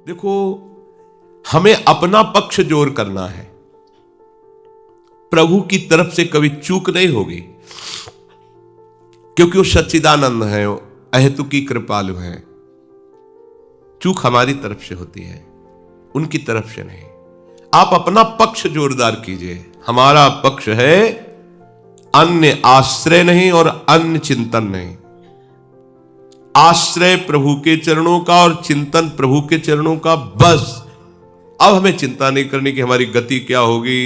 देखो, हमें अपना पक्ष जोर करना है। प्रभु की तरफ से कभी चूक नहीं होगी, क्योंकि वो सच्चिदानंद है, अहेतुकी कृपालु है। चूक हमारी तरफ से होती है, उनकी तरफ से नहीं। आप अपना पक्ष जोरदार कीजिए। हमारा पक्ष है अन्य आश्रय नहीं और अन्य चिंतन नहीं। आश्रय प्रभु के चरणों का और चिंतन प्रभु के चरणों का, बस। अब हमें चिंता नहीं करनी कि हमारी गति क्या होगी।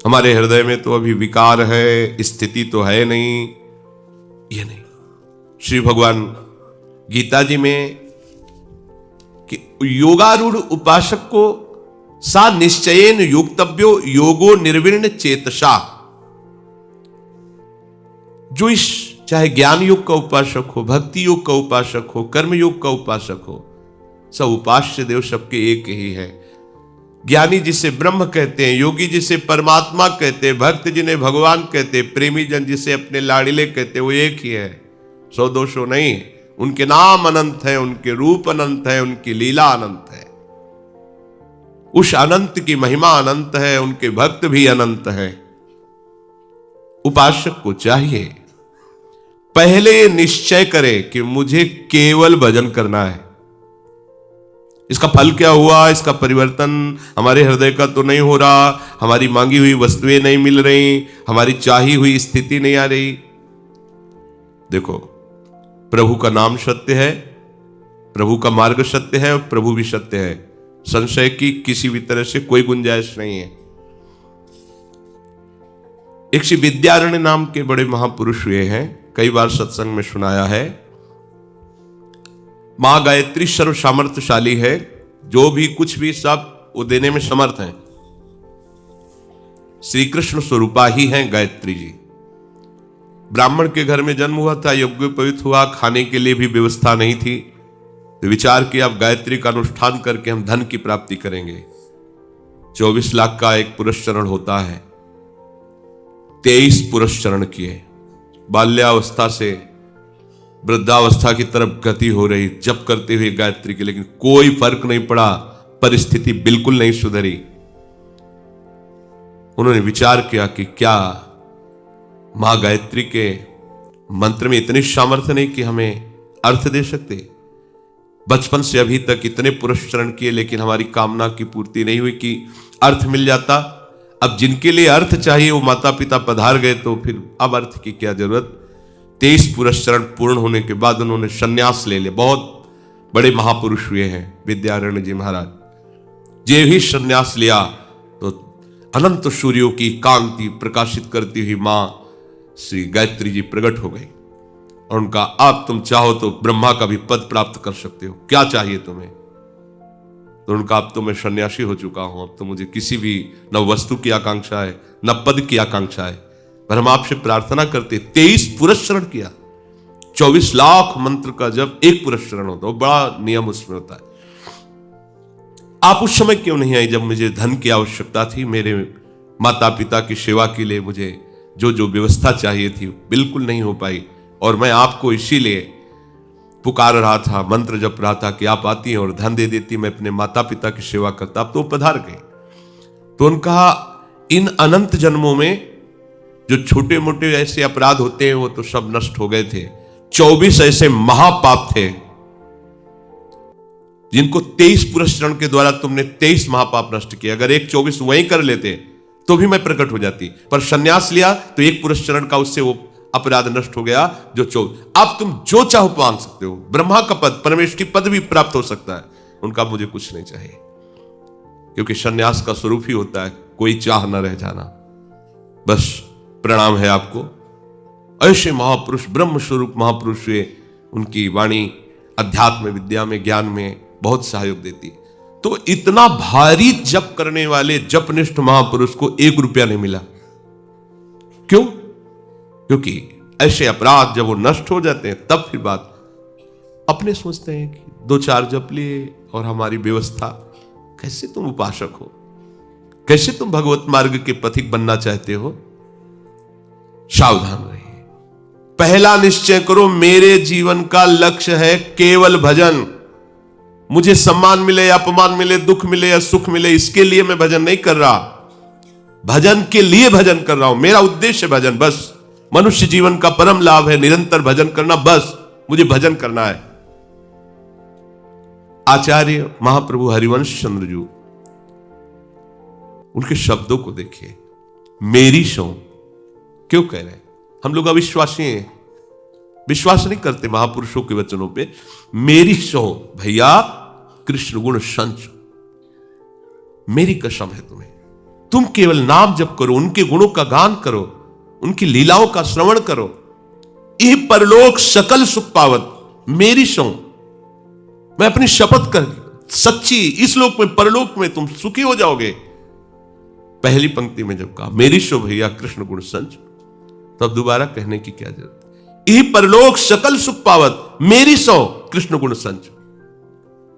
हमारे हृदय में तो अभी विकार है, स्थिति तो है नहीं, ये नहीं। श्री भगवान गीता जी में कि योगारूढ़ उपासक को सा निश्चयेन योक्तव्यो योगो निर्विण्ण चेतसा। जो इस चाहे ज्ञान योग का उपासक हो, भक्ति योग का उपासक हो, कर्म योग का उपासक हो, सब उपास्य देव सबके एक ही है। ज्ञानी जिसे ब्रह्म कहते हैं, योगी जिसे परमात्मा कहते हैं, भक्त जिन्हें भगवान कहते हैं, प्रेमी जन जिसे अपने लाड़िले कहते हैं, वो एक ही है, सौ दो सौ नहीं। उनके नाम अनंत है, उनके रूप अनंत है, उनकी लीला अनंत है। उस अनंत की महिमा अनंत है, उनके भक्त भी अनंत है। उपासक को चाहिए पहले निश्चय करे कि मुझे केवल भजन करना है। इसका फल क्या हुआ, इसका परिवर्तन हमारे हृदय का तो नहीं हो रहा, हमारी मांगी हुई वस्तुएं नहीं मिल रही, हमारी चाही हुई स्थिति नहीं आ रही। देखो, प्रभु का नाम सत्य है, प्रभु का मार्ग सत्य है और प्रभु भी सत्य है। संशय की किसी भी तरह से कोई गुंजाइश नहीं है। एक श्री विद्यारण्य नाम के बड़े महापुरुष हुए हैं, कई बार सत्संग में सुनाया है। मां गायत्री सर्व सामर्थ्यशाली है, जो भी कुछ भी सब वो देने में समर्थ है। श्री कृष्ण स्वरूपा ही हैं गायत्री जी। ब्राह्मण के घर में जन्म हुआ था, यज्ञोपवीत हुआ, खाने के लिए भी व्यवस्था नहीं थी, तो विचार किया अब गायत्री का अनुष्ठान करके हम धन की प्राप्ति करेंगे। 24 लाख का एक पुरस्चरण होता है, 23 पुरस्चरण किए। बाल्यावस्था से वृद्धावस्था की तरफ गति हो रही, जप करते हुए गायत्री के, लेकिन कोई फर्क नहीं पड़ा, परिस्थिति बिल्कुल नहीं सुधरी। उन्होंने विचार किया कि क्या मां गायत्री के मंत्र में इतनी सामर्थ्य नहीं कि हमें अर्थ दे सकते। बचपन से अभी तक इतने पुरस्चरण किए, लेकिन हमारी कामना की पूर्ति नहीं हुई कि अर्थ मिल जाता। अब जिनके लिए अर्थ चाहिए वो माता पिता पधार गए, तो फिर अब अर्थ की क्या जरूरत। 23 पुरस्चरण पूर्ण होने के बाद उन्होंने संन्यास ले लिया। बहुत बड़े महापुरुष हुए हैं विद्यारण्य जी महाराज। जे ही संन्यास लिया तो अनंत सूर्यों की कांति प्रकाशित करती हुई मां श्री गायत्री जी प्रकट हो गई और उनका, आप तुम चाहो तो ब्रह्मा का भी पद प्राप्त कर सकते हो, क्या चाहिए तुम्हें। तो उनका, अब तो मैं सन्यासी हो चुका हूं, अब तो मुझे किसी भी न वस्तु की आकांक्षा है न पद की आकांक्षा है, पर हम आपसे प्रार्थना करते। 23 पुरस्चरण किया। 24 लाख मंत्र का जब एक पुरस्चरण होता है, बड़ा नियम उसमें होता है। आप उस समय क्यों नहीं आई जब मुझे धन की आवश्यकता थी। मेरे माता पिता की सेवा के लिए मुझे जो जो व्यवस्था चाहिए थी बिल्कुल नहीं हो पाई, और मैं आपको इसीलिए पुकार रहा था, मंत्र जप रहा था कि आप आती और धन दे देती, मैं अपने माता पिता की सेवा करता। अब तो पधार गए। तो उनका, इन अनंत जन्मों में जो छोटे मोटे ऐसे अपराध होते हैं वो तो सब नष्ट हो गए थे। 24 ऐसे महापाप थे जिनको 23 पुरस्चरण के द्वारा तुमने 23 महापाप नष्ट किए। अगर एक 24 वहीं कर लेते तो भी मैं प्रकट हो जाती, पर संन्यास लिया तो एक पुरस्चरण का उससे वो अपराध नष्ट हो गया। जो 24, अब तुम जो चाहो मांग सकते हो। ब्रह्मा का पद, परमेश्वरी पद भी प्राप्त हो सकता है। उनका मुझे कुछ नहीं चाहिए, क्योंकि संन्यास का स्वरूप ही होता है कोई चाह न रह जाना। बस प्रणाम है आपको। ऐसे महापुरुष, ब्रह्म स्वरूप महापुरुष हुए, उनकी वाणी अध्यात्म विद्या में, ज्ञान में बहुत सहयोग देती। तो इतना भारी जप करने वाले जपनिष्ठ महापुरुष को 1 रुपया नहीं मिला। क्यों? क्योंकि ऐसे अपराध जब वो नष्ट हो जाते हैं तब फिर बात, अपने सोचते हैं कि 2-4 जप लिए और हमारी व्यवस्था। कैसे तुम उपासक हो, कैसे तुम भगवत मार्ग के पथिक बनना चाहते हो। सावधान रहिए। पहला निश्चय करो, मेरे जीवन का लक्ष्य है केवल भजन, मुझे सम्मान मिले या अपमान मिले, दुख मिले या सुख मिले, इसके लिए मैं भजन नहीं कर रहा। भजन के लिए भजन कर रहा हूं, मेरा उद्देश्य भजन, बस मनुष्य जीवन का परम लाभ है निरंतर भजन करना, बस मुझे भजन करना है। आचार्य महाप्रभु हरिवंश चंद्र जी, उनके शब्दों को देखिए, मेरी सो क्यों कह रहे हैं? हम लोग अविश्वासी हैं, विश्वास नहीं करते महापुरुषों के वचनों पे। मेरी सो भैया कृष्ण गुण संच, मेरी कसम है तुम्हें, तुम केवल नाम जप करो, उनके गुणों का गान करो, उनकी लीलाओं का श्रवण करो, यह परलोक सकल सुख पावत। मेरी सो, मैं अपनी शपथ कर सच्ची, इस लोक में परलोक में तुम सुखी हो जाओगे। पहली पंक्ति में जब कहा मेरी सो भैया कृष्ण गुण संच, तब दोबारा कहने की क्या जरूरत? यही परलोक सकल सुख पावत, मेरी सो कृष्ण गुण संच।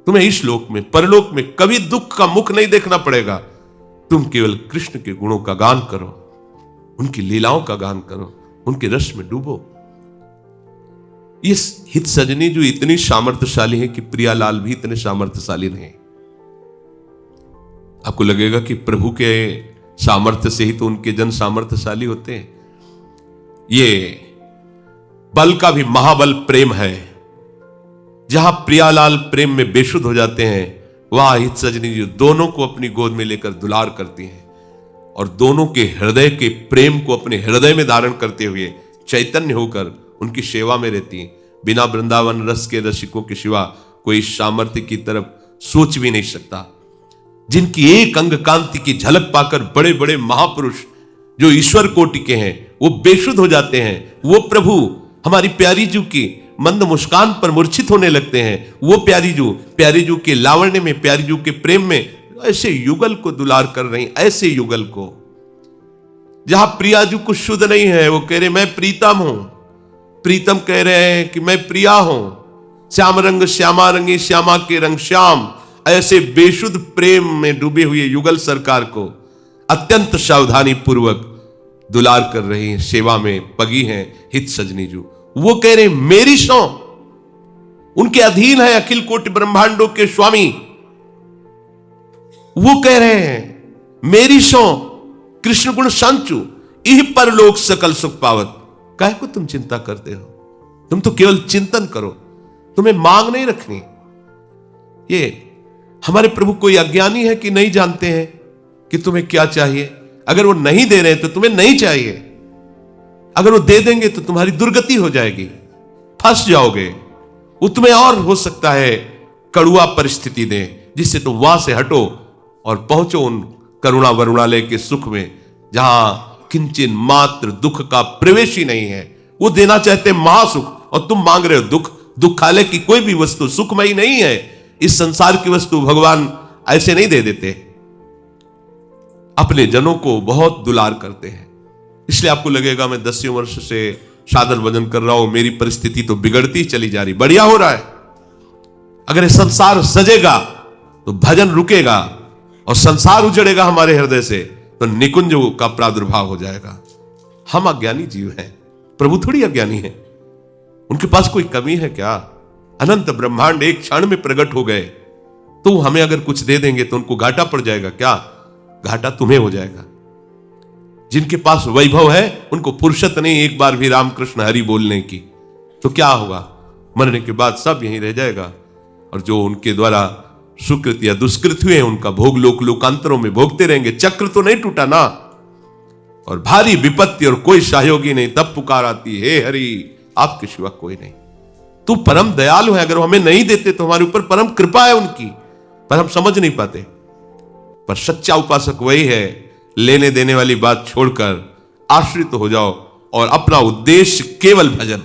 तुम्हें इस लोक में परलोक में कभी दुख का मुख नहीं देखना पड़ेगा। तुम केवल कृष्ण के गुणों का गान करो, उनकी लीलाओं का गान करो, उनके रस में डूबो। इस हित सजनी जो इतनी सामर्थ्यशाली है कि प्रियालाल भी इतने सामर्थ्यशाली नहीं। आपको लगेगा कि प्रभु के सामर्थ्य से ही तो उनके जन सामर्थ्यशाली होते हैं। ये बल का भी महाबल प्रेम है। जहां प्रियालाल प्रेम में बेसुध हो जाते हैं, वहां हित सजनी जी दोनों को अपनी गोद में लेकर दुलार करती हैं और दोनों के हृदय के प्रेम को अपने हृदय में धारण करते हुए चैतन्य होकर उनकी सेवा में रहती हैं। बिना वृंदावन रस के रसिकों के सिवा कोई सामर्थ्य की तरफ सोच भी नहीं सकता। जिनकी एक अंग कांति की झलक पाकर बड़े बड़े महापुरुष जो ईश्वर कोटि के हैं वो बेसुध हो जाते हैं। वो प्रभु हमारी प्यारी जू की मंद मुस्कान पर मूर्छित होने लगते हैं। वो प्यारी जू के लावण्य में, प्यारी जू के प्रेम में ऐसे युगल को दुलार कर रही, ऐसे युगल को जहां प्रियाजू कुछ शुद्ध नहीं है, वो कह रहे मैं प्रीतम हूं, प्रीतम कह रहे हैं कि मैं प्रिया हूं। श्याम रंग श्यामा रंगी, श्यामा के रंग श्याम, ऐसे बेशुद्ध प्रेम में डूबे हुए युगल सरकार को अत्यंत सावधानी पूर्वक दुलार कर रही है, सेवा में पगी हैं हित सजनी जू। वो कह रहे मेरी सो, उनके अधीन है अखिल कोटि ब्रह्मांडों के स्वामी। वो कह रहे हैं मेरी सो कृष्ण गुण संचु, इह परलोक सकल सुख पावत। काहे को तुम चिंता करते हो? तुम तो केवल चिंतन करो, तुम्हें मांग नहीं रखनी। ये हमारे प्रभु कोई अज्ञानी है कि नहीं जानते हैं कि तुम्हें क्या चाहिए? अगर वो नहीं दे रहे तो तुम्हें नहीं चाहिए, अगर वो दे देंगे तो तुम्हारी दुर्गति हो जाएगी, फंस जाओगे। वो तुम्हें और हो सकता है कड़ुआ परिस्थिति दे जिससे तुम वहां से हटो और पहुंचो उन करुणा वरुणालय के सुख में जहां किंचन मात्र दुख का प्रवेश ही नहीं है। वो देना चाहते महासुख और तुम मांग रहे हो दुख। दुखालय की कोई भी वस्तु सुखमयी नहीं है। इस संसार की वस्तु भगवान ऐसे नहीं दे देते, अपने जनों को बहुत दुलार करते हैं। इसलिए आपको लगेगा मैं 10 वर्ष से साधन भजन कर रहा हूं, मेरी परिस्थिति तो बिगड़ती चली जा रही, बढ़िया हो रहा है। अगर ये संसार सजेगा तो भजन रुकेगा और संसार उजड़ेगा हमारे हृदय से तो निकुंज का प्रादुर्भाव हो जाएगा। हम अज्ञानी जीव हैं, प्रभु थोड़ी अज्ञानी है। उनके पास कोई कमी है क्या? अनंत ब्रह्मांड एक क्षण में प्रकट हो गए, तो हमें अगर कुछ दे देंगे तो उनको घाटा पड़ जाएगा क्या? घाटा तुम्हें हो जाएगा। जिनके पास वैभव है उनको फुर्सत नहीं एक बार भी रामकृष्ण हरि बोलने की, तो क्या होगा? मरने के बाद सब यहीं रह जाएगा और जो उनके द्वारा सुकृत या दुष्कृत हुए उनका भोग लोक लोकांतरों में भोगते रहेंगे। चक्र तो नहीं टूटा ना। और भारी विपत्ति और कोई सहयोगी नहीं, तब पुकार आती हे हरि आपके सिवा कोई नहीं। तू परम दयालु है, अगर हमें नहीं देते तो हमारे ऊपर परम कृपा है उनकी, पर हम समझ नहीं पाते। पर सच्चा उपासक वही है, लेने देने वाली बात छोड़कर आश्रित हो जाओ और अपना उद्देश्य केवल भजन।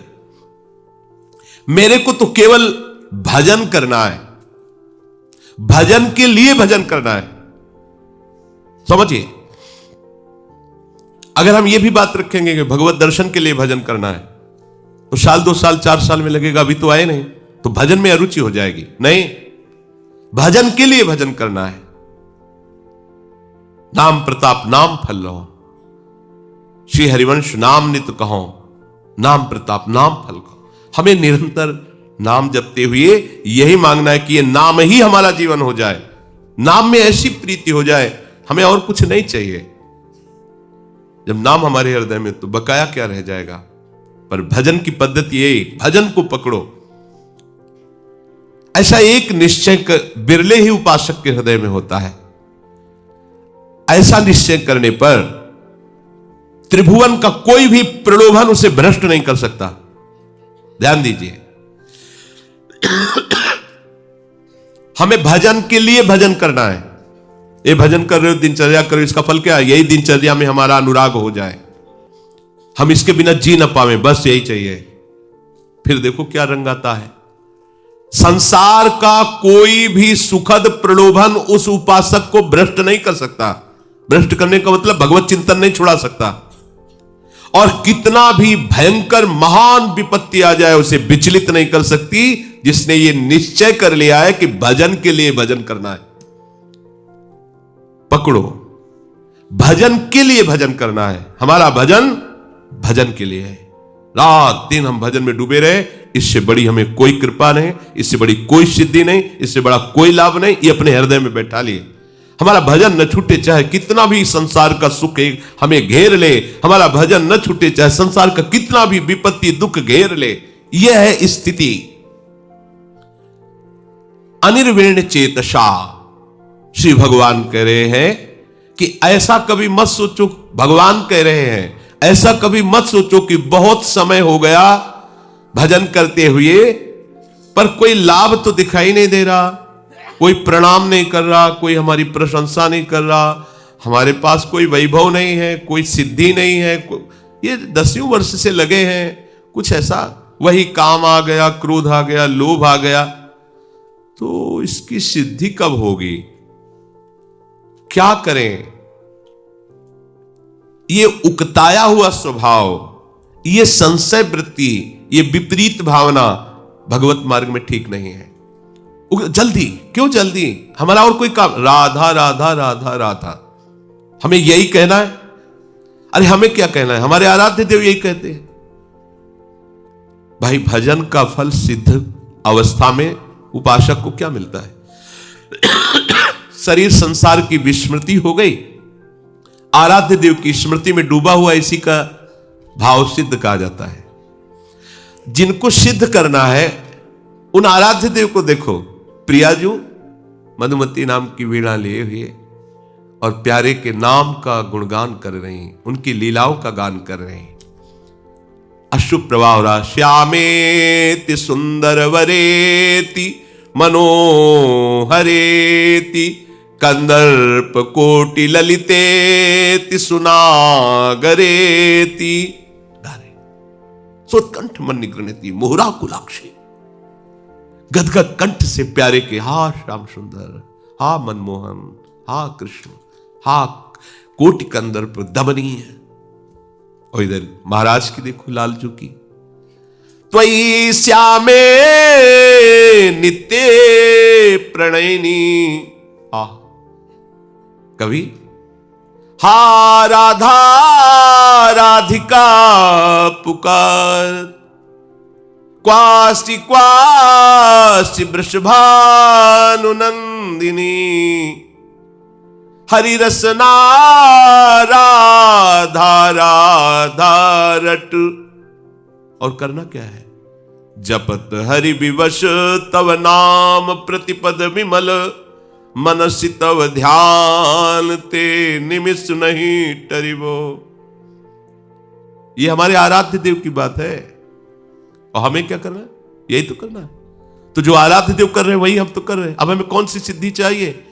मेरे को तो केवल भजन करना है, भजन के लिए भजन करना है। समझिए, अगर हम ये भी बात रखेंगे कि भगवत दर्शन के लिए भजन करना है तो साल 2 साल 4 साल में लगेगा, अभी तो आए नहीं, तो भजन में अरुचि हो जाएगी। नहीं, भजन के लिए भजन करना है। नाम प्रताप नाम फल लो, श्री हरिवंश नाम नित कहो, नाम प्रताप नाम फल कहो। हमें निरंतर नाम जपते हुए यही मांगना है कि ये नाम ही हमारा जीवन हो जाए, नाम में ऐसी प्रीति हो जाए, हमें और कुछ नहीं चाहिए। जब नाम हमारे हृदय में, तो बकाया क्या रह जाएगा। पर भजन की पद्धति यही, भजन को पकड़ो। ऐसा एक निश्चय बिरले ही उपासक के हृदय में होता है। ऐसा निश्चय करने पर त्रिभुवन का कोई भी प्रलोभन उसे भ्रष्ट नहीं कर सकता। ध्यान दीजिए, हमें भजन के लिए भजन करना है। ये भजन कर रहे हो, दिनचर्या करो, इसका फल क्या है? यही दिनचर्या में हमारा अनुराग हो जाए, हम इसके बिना जी ना पावे, बस यही चाहिए। फिर देखो क्या रंग आता है। संसार का कोई भी सुखद प्रलोभन उस उपासक को भ्रष्ट नहीं कर सकता। भ्रष्ट करने का मतलब भगवत चिंतन नहीं छुड़ा सकता। और कितना भी भयंकर महान विपत्ति आ जाए, उसे विचलित नहीं कर सकती, जिसने ये निश्चय कर लिया है कि भजन के लिए भजन करना है। पकड़ो, भजन के लिए भजन करना है। हमारा भजन भजन के लिए है। रात दिन हम भजन में डूबे रहे, इससे बड़ी हमें कोई कृपा नहीं, इससे बड़ी कोई सिद्धि नहीं, इससे बड़ा कोई लाभ नहीं। ये अपने हृदय में बैठा लिए। हमारा भजन न छूटे, चाहे कितना भी संसार का सुख हमें घेर ले, हमारा भजन न छूटे, चाहे संसार का कितना भी विपत्ति दुख घेर ले। यह है स्थिति। अनिर्विण्ण चेतसा, श्री भगवान कह रहे हैं कि ऐसा कभी मत सोचो। भगवान कह रहे हैं ऐसा कभी मत सोचो कि बहुत समय हो गया भजन करते हुए, पर कोई लाभ तो दिखाई नहीं दे रहा, कोई प्रणाम नहीं कर रहा, कोई हमारी प्रशंसा नहीं कर रहा, हमारे पास कोई वैभव नहीं है, कोई सिद्धि नहीं है, ये 10 वर्ष से लगे हैं, कुछ ऐसा, वही काम आ गया, क्रोध आ गया, लोभ आ गया, तो इसकी सिद्धि कब होगी? क्या करें? ये उकताया हुआ स्वभाव, ये संशय वृत्ति, ये विपरीत भावना भगवत मार्ग में ठीक नहीं है। जल्दी क्यों? जल्दी हमारा और कोई काम, राधा राधा राधा राधा, हमें यही कहना है। अरे हमें क्या कहना है? हमारे आराध्य देव यही कहते हैं। भाई भजन का फल सिद्ध अवस्था में उपासक को क्या मिलता है? शरीर संसार की विस्मृति हो गई, आराध्य देव की स्मृति में डूबा हुआ, इसी का भाव सिद्ध कहा जाता है। जिनको सिद्ध करना है उन आराध्य देव को देखो। प्रियाजू मधुमती नाम की वीणा लिए हुए और प्यारे के नाम का गुणगान कर रही हैं, उनकी लीलाओं का गान कर रहे हैं। अश्रु प्रवाह हो रहा। श्यामेति सुंदर वरेति मनोहरेति कंदर्प कोटि ललितेति सुनागरेति सोत्कंठ मन निगृणति मोहरा कुलाक्षी। गदगद कंठ से प्यारे के, हा श्याम सुंदर, हा मनमोहन, हा कृष्ण, हा कोटि कंदर्प दमनीय। और इधर महाराज की देखो, लालजू की, त्वयि श्यामे नित्य प्रणयिनी। कवि, हा राधा राधिका पुकार, क्वास्ति क्वास्ति वृषभानुनंदिनी, हरि रसना राधा राधा रट। और करना क्या है? जपत हरि विवश तव नाम प्रतिपद विमल, मनसि तव ध्यान ते निमिष नहीं टरिवो। ये हमारे आराध्य देव की बात है। और हमें क्या करना है? यही तो करना है। तो जो आराध्य देव कर रहे हैं वही हम तो कर रहे हैं। अब हमें कौन सी सिद्धि चाहिए?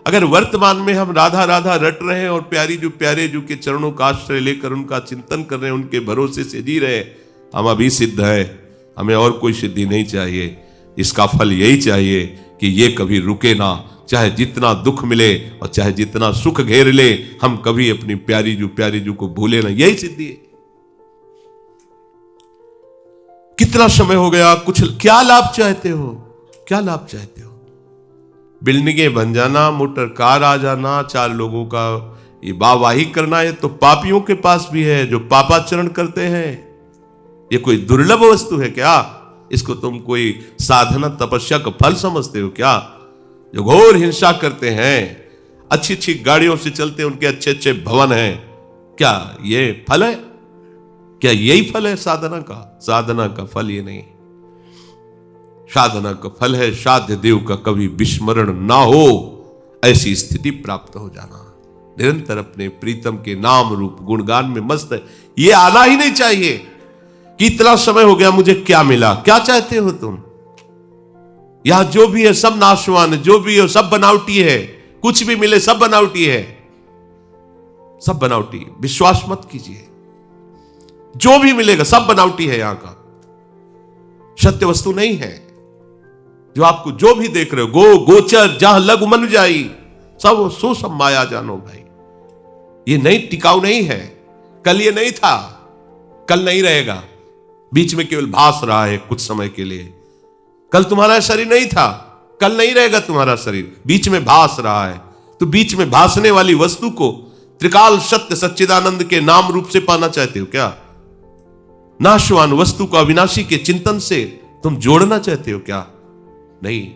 अगर वर्तमान में हम राधा राधा रट रहे हैं और प्यारे जो के चरणों का आश्रय लेकर उनका चिंतन कर रहे हैं, उनके भरोसे से जी रहे हैं, हम अभी सिद्ध है। हमें और कोई सिद्धि नहीं चाहिए। इसका फल यही चाहिए कि ये कभी रुके ना, चाहे जितना दुख मिले और चाहे जितना सुख घेर ले, हम कभी अपनी प्यारी जो को भूले ना। यही सिद्धि है। कितना समय हो गया, कुछ क्या लाभ चाहते हो? क्या लाभ चाहते हो? बिल्डिंगें बन जाना, मोटर कार आ जाना, 4 लोगों का ये वाहवाही करना, है तो पापियों के पास भी है जो पापाचरण करते हैं। ये कोई दुर्लभ वस्तु है क्या? इसको तुम कोई साधना तपस्या का फल समझते हो क्या? जो घोर हिंसा करते हैं, अच्छी अच्छी गाड़ियों से चलते हैं, उनके अच्छे अच्छे भवन हैं, क्या ये फल है? क्या यही फल है साधना का? साधना का फल ये नहीं। साधना का फल है साध्य देव का कभी विस्मरण ना हो, ऐसी स्थिति प्राप्त हो जाना। निरंतर अपने प्रीतम के नाम रूप गुणगान में मस्त है। ये आना ही नहीं चाहिए कि इतना समय हो गया मुझे क्या मिला। क्या चाहते हो तुम? यहां जो भी है सब नाशवान है, जो भी है सब बनावटी है, कुछ भी मिले सब बनावटी है, सब बनावटी। विश्वास मत कीजिए, जो भी मिलेगा सब बनावटी है। यहां का सत्य वस्तु नहीं है। जो आपको जो भी देख रहे हो, गोचर जहां लघु मन जाई, सब सो सब माया जानो भाई। ये नहीं, टिकाऊ नहीं है। कल ये नहीं था, कल नहीं रहेगा। बीच में केवल भास रहा है कुछ समय के लिए। कल तुम्हारा शरीर नहीं था, कल नहीं रहेगा तुम्हारा शरीर, बीच में भास रहा है। तो बीच में भासने वाली वस्तु को त्रिकाल सत्य सच्चिदानंद के नाम रूप से पाना चाहते हो क्या? नाशवान वस्तु को अविनाशी के चिंतन से तुम जोड़ना चाहते हो क्या? नहीं,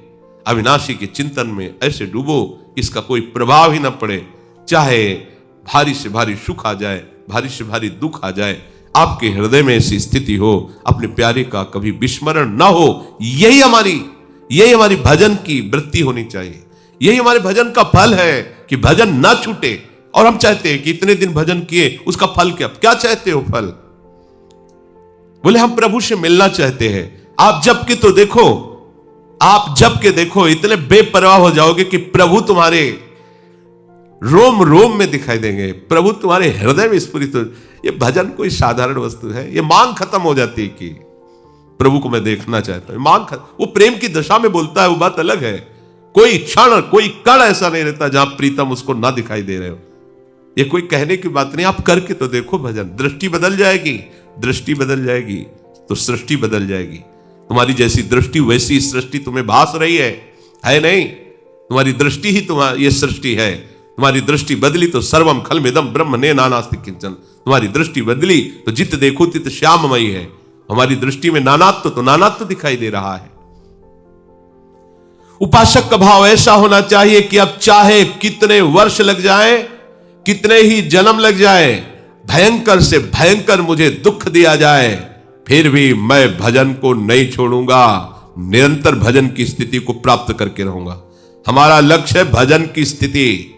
अविनाशी के चिंतन में ऐसे डूबो इसका कोई प्रभाव ही ना पड़े। चाहे भारी से भारी सुख आ जाए, भारी से भारी दुख आ जाए, आपके हृदय में ऐसी स्थिति हो, अपने प्यारे का कभी विस्मरण ना हो। यही हमारी भजन की वृत्ति होनी चाहिए। यही हमारे भजन का फल है कि भजन ना छूटे। और हम चाहते हैं कि इतने दिन भजन किए, उसका फल क्या चाहते हो फल? बोले हम प्रभु से मिलना चाहते हैं। आप जब के तो देखो, आप जब के देखो, इतने बेपरवाह हो जाओगे कि प्रभु तुम्हारे रोम रोम में दिखाई देंगे, प्रभु तुम्हारे हृदय में स्फुरित हो। ये भजन कोई साधारण वस्तु है? ये मांग खत्म हो जाती है कि प्रभु को मैं देखना चाहता हूं। मांग वो प्रेम की दशा में बोलता है, वो बात अलग है। कोई क्षण, कोई कण ऐसा नहीं रहता जहां प्रीतम उसको ना दिखाई दे रहे हो। ये कोई कहने की बात नहीं, आप करके तो देखो भजन। दृष्टि बदल जाएगी, दृष्टि बदल जाएगी तो सृष्टि बदल जाएगी। तुम्हारी जैसी दृष्टि वैसी सृष्टि तुम्हें भास रही है नहीं? तुम्हारी दृष्टि ही तुम्हारी ये सृष्टि है। तुम्हारी दृष्टि बदली तो सर्वम खलमिदम ब्रह्म ने नानास्ति किंचन। तुम्हारी दृष्टि बदली तो जित देखो तित श्याममयी है। हमारी दृष्टि में नानात्व तो नानात्व दिखाई दे रहा है। उपासक का भाव ऐसा होना चाहिए कि अब चाहे कितने वर्ष लग जाए, कितने ही जन्म लग जाए, भयंकर से भयंकर मुझे दुख दिया जाए, फिर भी मैं भजन को नहीं छोड़ूंगा। निरंतर भजन की स्थिति को प्राप्त करके रहूंगा। हमारा लक्ष्य है भजन की स्थिति।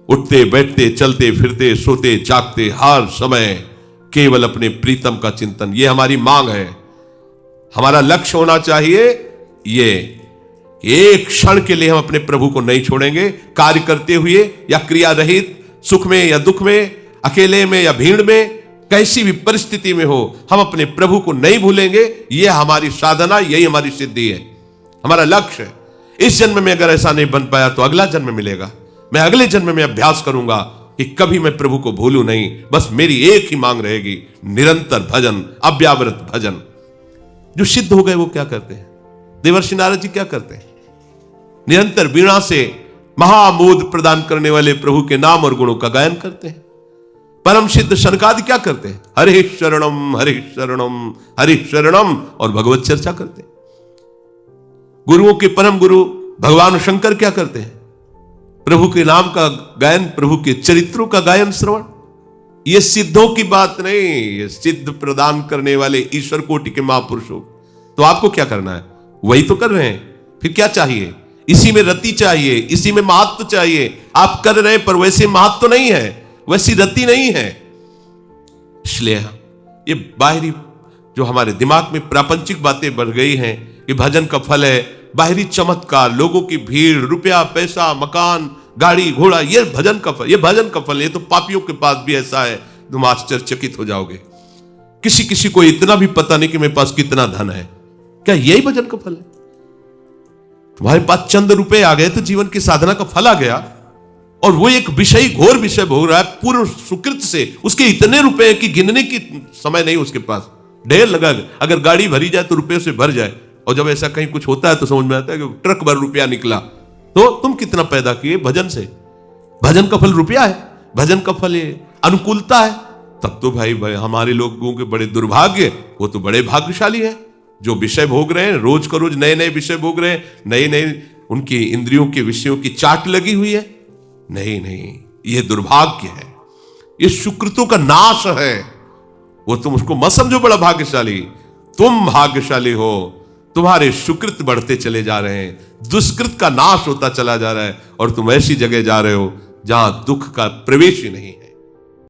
उठते बैठते चलते फिरते सोते जागते हर समय केवल अपने प्रीतम का चिंतन, यह हमारी मांग है। हमारा लक्ष्य होना चाहिए ये, एक क्षण के लिए हम अपने प्रभु को नहीं छोड़ेंगे। कार्य करते हुए या क्रिया रहित, सुख में या दुख में, अकेले में या भीड़ में, कैसी भी परिस्थिति में हो, हम अपने प्रभु को नहीं भूलेंगे। यह हमारी साधना, यही हमारी सिद्धि है, हमारा लक्ष्य है। इस जन्म में अगर ऐसा नहीं बन पाया तो अगला जन्म मिलेगा। मैं अगले जन्म में अभ्यास करूंगा कि कभी मैं प्रभु को भूलूं नहीं। बस मेरी एक ही मांग रहेगी, निरंतर भजन, अव्यावृत भजन। जो सिद्ध हो गए वो क्या करते हैं? देवर्षि नारद जी क्या करते हैं? निरंतर वीणा से महामोद प्रदान करने वाले प्रभु के नाम और गुणों का गायन करते हैं। परम सिद्ध शनकादि क्या करते हैं? हरे शरणम हरे शरणम हरे शरणम, और भगवत चर्चा करते हैं। गुरुओं के परम गुरु भगवान शंकर क्या करते हैं? प्रभु के नाम का गायन, प्रभु के चरित्रों का गायन, श्रवण। यह सिद्धों की बात नहीं, ये सिद्ध प्रदान करने वाले ईश्वर कोटि के महापुरुषों। तो आपको क्या करना है? वही तो कर रहे हैं। फिर क्या चाहिए? इसी में रति चाहिए, इसी में महत्व चाहिए। आप कर रहे हैं पर वैसे महत्व नहीं है, वैसी रति नहीं है। इसलिए ये बाहरी जो हमारे दिमाग में प्रापंचिक बातें बढ़ गई हैं, ये भजन का फल है। बाहरी चमत्कार, लोगों की भीड़, रुपया पैसा, मकान, गाड़ी घोड़ा, ये भजन का फल, ये भजन का फल। ये तो पापियों के पास भी ऐसा है, तुम आश्चर्यचकित हो जाओगे। किसी किसी को इतना भी पता नहीं कि मेरे पास कितना धन है। क्या यही भजन का फल है? तुम्हारे पास चंद रुपए आ गए तो जीवन की साधना का फल आ गया, और वो एक विषय, घोर विषय भोग रहा है पूर्व सुकृत से। उसके इतने रुपए कि गिनने की समय नहीं उसके पास, ढेर लगा। अगर गाड़ी भरी जाए तो रुपये से भर जाए, और जब ऐसा कहीं कुछ होता है तो समझ में आता है कि ट्रक भर रुपया निकला। तो तुम कितना पैदा किए भजन से? भजन का फल रुपया है, भजन का फल ये अनुकूलता है। तब तो भाई हमारे लोगों के बड़े दुर्भाग्य, वो तो बड़े भाग्यशाली है। जो विषय भोग रहे हैं, रोज का रोज नए नए विषय भोग रहे हैं, नए नए उनकी इंद्रियों के विषयों की चाट लगी हुई है। नहीं नहीं, यह दुर्भाग्य है, ये सुकृतों का नाश है। वो तुम उसको मत समझो बड़ा भाग्यशाली, तुम भाग्यशाली हो, तुम्हारे सुकृत बढ़ते चले जा रहे हैं, दुष्कृत का नाश होता चला जा रहा है, और तुम ऐसी जगह जा रहे हो जहां दुख का प्रवेश ही नहीं है।